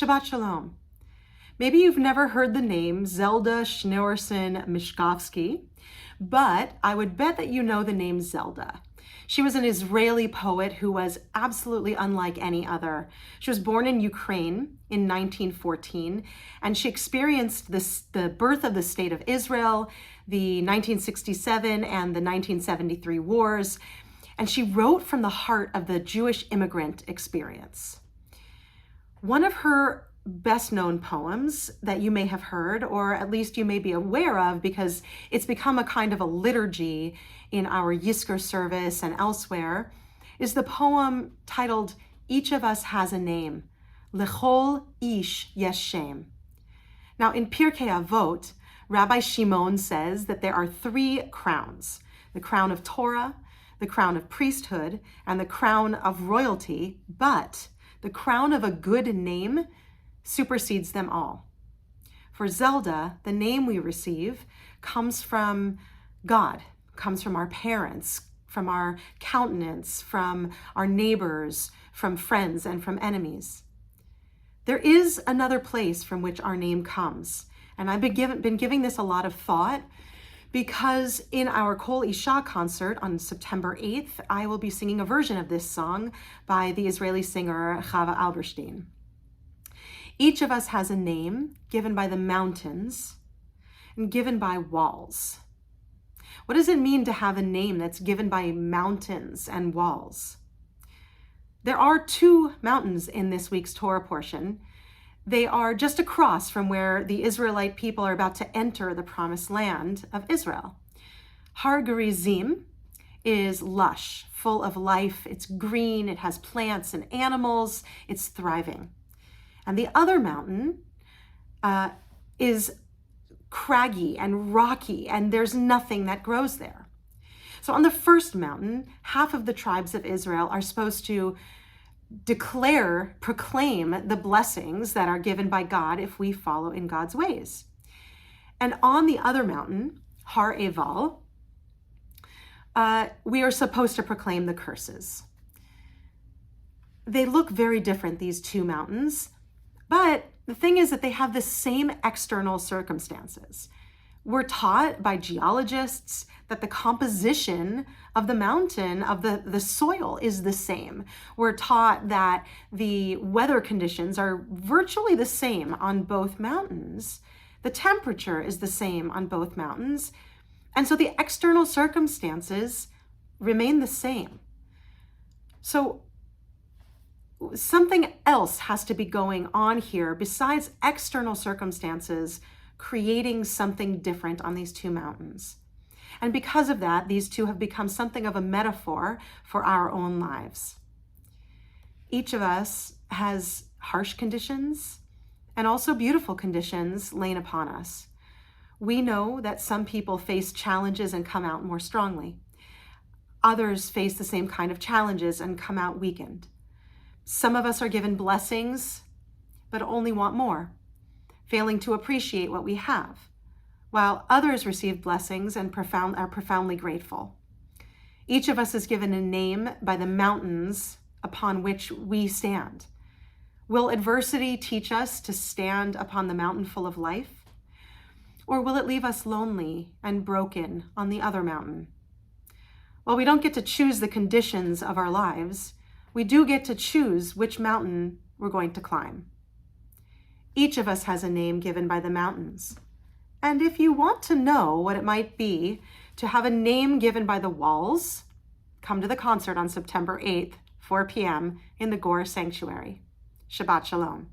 Shabbat Shalom. Maybe you've never heard the name Zelda Schneerson-Mishkovsky, but I would bet that you know the name Zelda. She was an Israeli poet who was absolutely unlike any other. She was born in Ukraine in 1914, and she experienced the birth of the State of Israel, the 1967 and the 1973 wars, and she wrote from the heart of the Jewish immigrant experience. One of her best known poems that you may have heard, or at least you may be aware of because it's become a kind of a liturgy in our Yizkor service and elsewhere, is the poem titled Each of Us Has a Name, Lechol Ish Yesh Shem. Now in Pirkei Avot, Rabbi Shimon says that there are three crowns: the crown of Torah, the crown of priesthood, and the crown of royalty, but the crown of a good name supersedes them all. For Zelda, the name we receive comes from God, comes from our parents, from our countenance, from our neighbors, from friends, and from enemies. There is another place from which our name comes, and I've been giving this a lot of thought because in our Kol Isha concert on September 8th, I will be singing a version of this song by the Israeli singer Chava Alberstein. Each of us has a name given by the mountains and given by walls. What does it mean to have a name that's given by mountains and walls? There are two mountains in this week's Torah portion. They are just across from where the Israelite people are about to enter the promised land of Israel. Har Gerizim is lush, full of life. It's green, it has plants and animals, it's thriving. And the other mountain is craggy and rocky, and there's nothing that grows there. So on the first mountain, half of the tribes of Israel are supposed to proclaim the blessings that are given by God if we follow in God's ways. And on the other mountain, Har Eval, we are supposed to proclaim the curses. They look very different, these two mountains, but the thing is that they have the same external circumstances. We're taught by geologists that the composition of the mountain, of the soil, is the same. We're taught that the weather conditions are virtually the same on both mountains. The temperature is the same on both mountains. And so the external circumstances remain the same. So something else has to be going on here besides external circumstances creating something different on these two mountains. And because of that, these two have become something of a metaphor for our own lives. Each of us has harsh conditions and also beautiful conditions laid upon us. We know that some people face challenges and come out more strongly. Others face the same kind of challenges and come out weakened. Some of us are given blessings, but only want more, failing to appreciate what we have, while others receive blessings and are profoundly grateful. Each of us is given a name by the mountains upon which we stand. Will adversity teach us to stand upon the mountain full of life? Or will it leave us lonely and broken on the other mountain? Well, we don't get to choose the conditions of our lives. We do get to choose which mountain we're going to climb. Each of us has a name given by the mountains. And if you want to know what it might be to have a name given by the walls, come to the concert on September 8th, 4 p.m. in the Gore Sanctuary. Shabbat Shalom.